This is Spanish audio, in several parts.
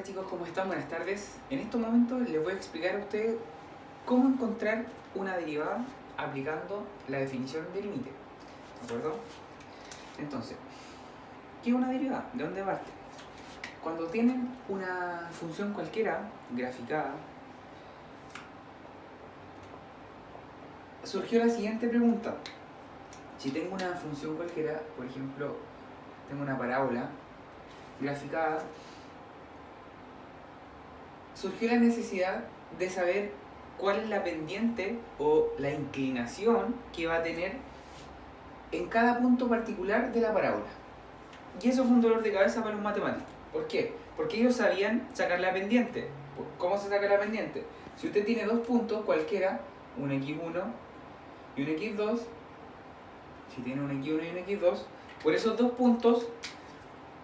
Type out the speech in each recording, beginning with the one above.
chicos, ¿cómo están? Buenas tardes. En estos momentos les voy a explicar a ustedes cómo encontrar una derivada aplicando la definición de límite. ¿De acuerdo? Entonces, ¿qué es una derivada? ¿De dónde parte? Cuando tienen una función cualquiera graficada, surgió la siguiente pregunta. Si tengo una función cualquiera, por ejemplo, tengo una parábola graficada, surgió la necesidad de saber cuál es la pendiente o la inclinación que va a tener en cada punto particular de la parábola. Y eso fue un dolor de cabeza para los matemáticos. ¿Por qué? Porque ellos sabían sacar la pendiente. ¿Cómo se saca la pendiente? Si usted tiene dos puntos cualquiera, un x1 y un x2, si tiene un x1 y un x2, por esos dos puntos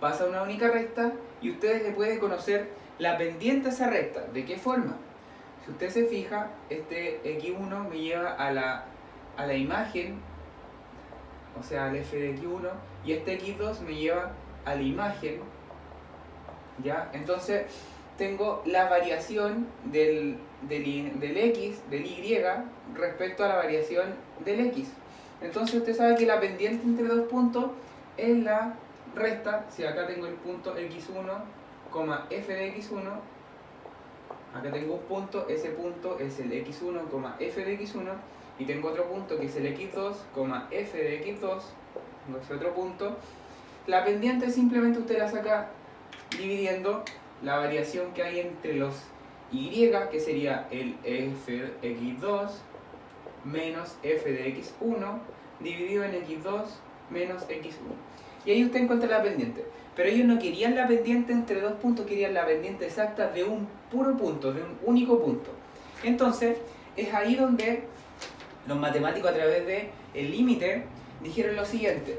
pasa una única recta y ustedes le pueden conocer la pendiente a esa recta. ¿De qué forma? Si usted se fija, este x1 me lleva a la imagen, o sea, al f de x1, y este x2 me lleva a la imagen, ¿ya? Entonces, tengo la variación del x, del y, respecto a la variación del x. Entonces, usted sabe que la pendiente entre dos puntos es la resta. Si acá tengo el punto x1, f de x1, acá tengo un punto, ese punto es el x1, f de x1, y tengo otro punto que es el x2, f de x2, tengo ese otro punto. La pendiente simplemente usted la saca dividiendo la variación que hay entre los y, que sería el f de x2 menos f de x1, dividido en x2 menos x1. Y ahí usted encuentra la pendiente. Pero ellos no querían la pendiente entre dos puntos, querían la pendiente exacta de un puro punto, de un único punto. Entonces, es ahí donde los matemáticos, a través del límite, dijeron lo siguiente: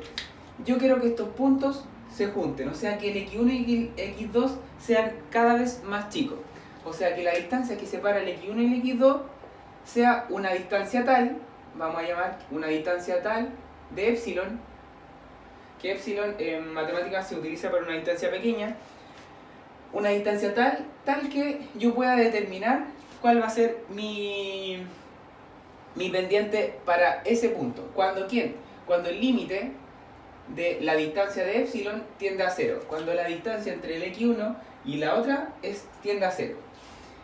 yo quiero que estos puntos se junten, o sea que el x1 y el x2 sean cada vez más chicos. O sea que la distancia que separa el x1 y el x2 sea una distancia tal, vamos a llamar una distancia tal de epsilon, que epsilon en matemáticas se utiliza para una distancia pequeña, una distancia tal que yo pueda determinar cuál va a ser mi pendiente para ese punto. ¿Cuándo quién? Cuando el límite de la distancia de epsilon tiende a 0, cuando la distancia entre el x1 y la otra tiende a 0.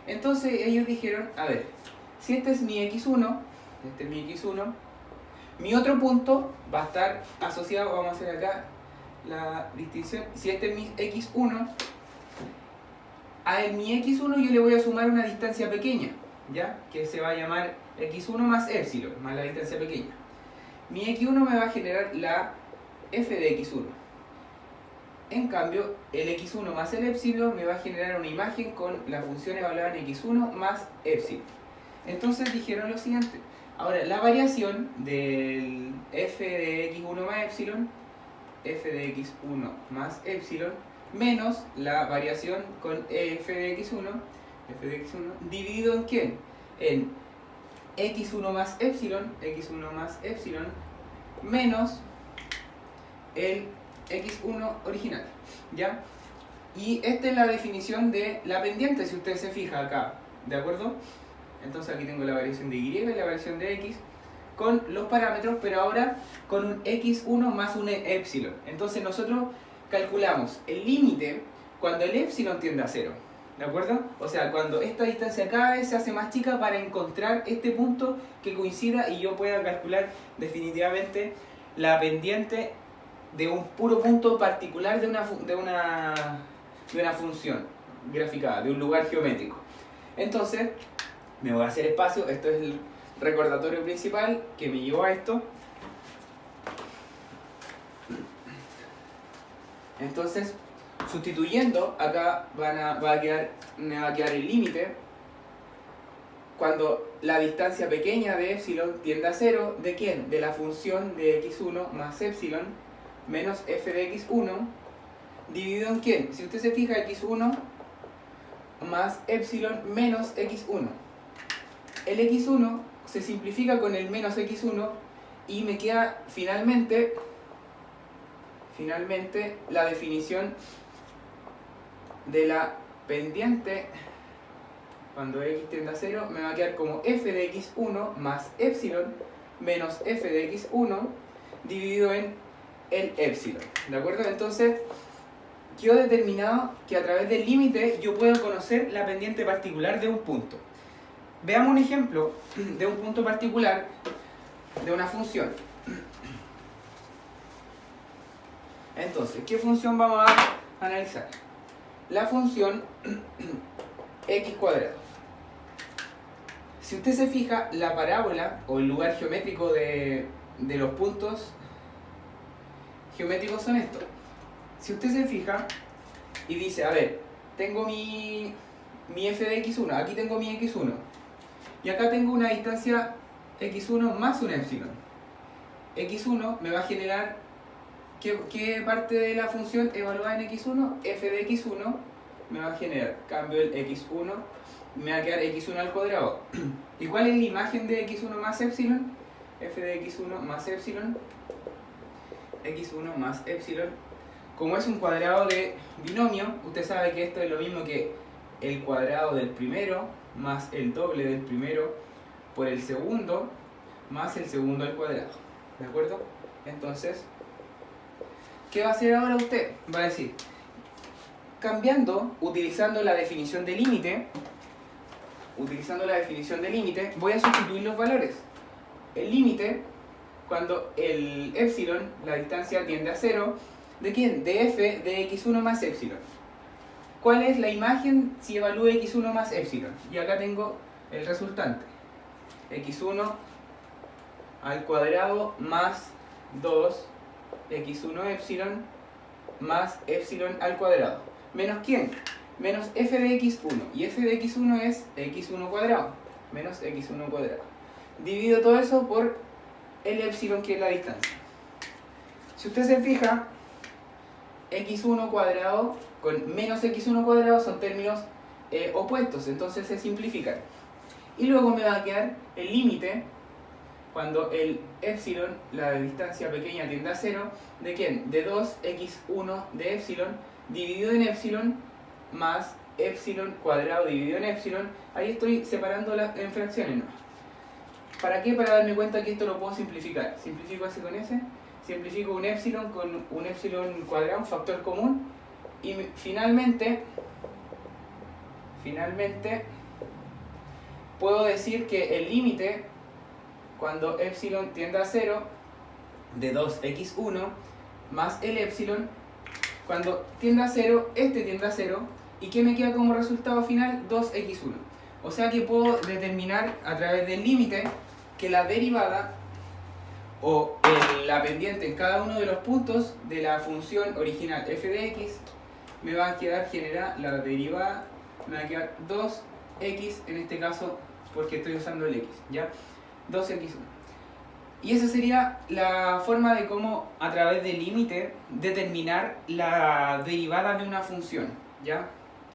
Entonces ellos dijeron, a ver, si este es mi x1, mi otro punto va a estar asociado, vamos a hacer acá la distinción, si este es mi x1, a mi x1 yo le voy a sumar una distancia pequeña, ¿ya? Que se va a llamar x1 más epsilon, más la distancia pequeña. Mi x1 me va a generar la f de x1. En cambio, el x1 más el epsilon me va a generar una imagen con la función evaluada en x1 más epsilon. Entonces dijeron lo siguiente: ahora, la variación del f de x1 más epsilon, menos la variación con f de x1, dividido en ¿quién? En x1 más epsilon, menos el x1 original, ¿ya? Y esta es la definición de la pendiente, si usted se fija acá, ¿de acuerdo? Entonces aquí tengo la variación de y y la variación de x con los parámetros, pero ahora con un x1 más un epsilon. Entonces nosotros calculamos el límite cuando el epsilon tiende a 0, ¿de acuerdo? O sea, cuando esta distancia cada vez se hace más chica para encontrar este punto que coincida y yo pueda calcular definitivamente la pendiente de un puro punto particular de una función graficada, de un lugar geométrico. Entonces, me voy a hacer espacio, esto es el recordatorio principal que me llevó a esto. Entonces, sustituyendo, acá me va a quedar el límite cuando la distancia pequeña de epsilon tiende a 0, ¿de quién? De la función de x1 más epsilon menos f de x1, dividido en ¿quién? Si usted se fija, x1 más epsilon menos x1. El x1 se simplifica con el menos x1 y me queda finalmente la definición de la pendiente, cuando x tiende a 0, me va a quedar como f de x1 más epsilon menos f de x1 dividido en el epsilon. ¿De acuerdo? Entonces, quedó determinado que a través del límite yo puedo conocer la pendiente particular de un punto. Veamos un ejemplo de un punto particular de una función. Entonces, ¿qué función vamos a analizar? La función x cuadrado. Si usted se fija, la parábola o el lugar geométrico de los puntos geométricos son estos. Si usted se fija y dice, a ver, tengo mi f de x1, aquí tengo mi x1, y acá tengo una distancia x1 más un epsilon. x1 me va a generar, ¿qué parte de la función evaluada en x1? F de x1 me va a generar, cambio el x1, me va a quedar x1 al cuadrado. ¿Y cuál es la imagen de x1 más epsilon? F de x1 más epsilon, x1 más epsilon. Como es un cuadrado de binomio, usted sabe que esto es lo mismo que el cuadrado del primero más el doble del primero por el segundo más el segundo al cuadrado. ¿De acuerdo? Entonces, ¿qué va a hacer ahora usted? Va a decir, cambiando, utilizando la definición de límite, voy a sustituir los valores. El límite, cuando el epsilon, la distancia tiende a 0, ¿de quién? De f de x1 más epsilon. ¿Cuál es la imagen si evalúo x1 más epsilon? Y acá tengo el resultante. x1 al cuadrado más 2 x1 epsilon más epsilon al cuadrado. ¿Menos quién? Menos f de x1. Y f de x1 es x1 cuadrado. Menos x1 cuadrado. Divido todo eso por el epsilon, que es la distancia. Si usted se fija, x1 cuadrado con menos x1 cuadrado son términos opuestos, entonces se simplifican. Y luego me va a quedar el límite cuando el epsilon, la distancia pequeña, tiende a 0, ¿de quién? De 2x1 de epsilon dividido en epsilon más epsilon cuadrado dividido en epsilon. Ahí estoy separando en fracciones, ¿no? ¿Para qué? Para darme cuenta que esto lo puedo simplificar. Simplifico ese con ese, simplifico un epsilon con un epsilon cuadrado, un factor común, y finalmente puedo decir que el límite cuando epsilon tiende a 0 de 2x1 más el epsilon, cuando tiende a 0, este tiende a 0, y ¿qué me queda como resultado final? 2x1. O sea que puedo determinar a través del límite que la derivada o la pendiente en cada uno de los puntos de la función original f de x me va a quedar generada la derivada, me va a quedar 2x en este caso porque estoy usando el x, ¿ya? 2x1. Y esa sería la forma de cómo a través del límite determinar la derivada de una función, ¿ya?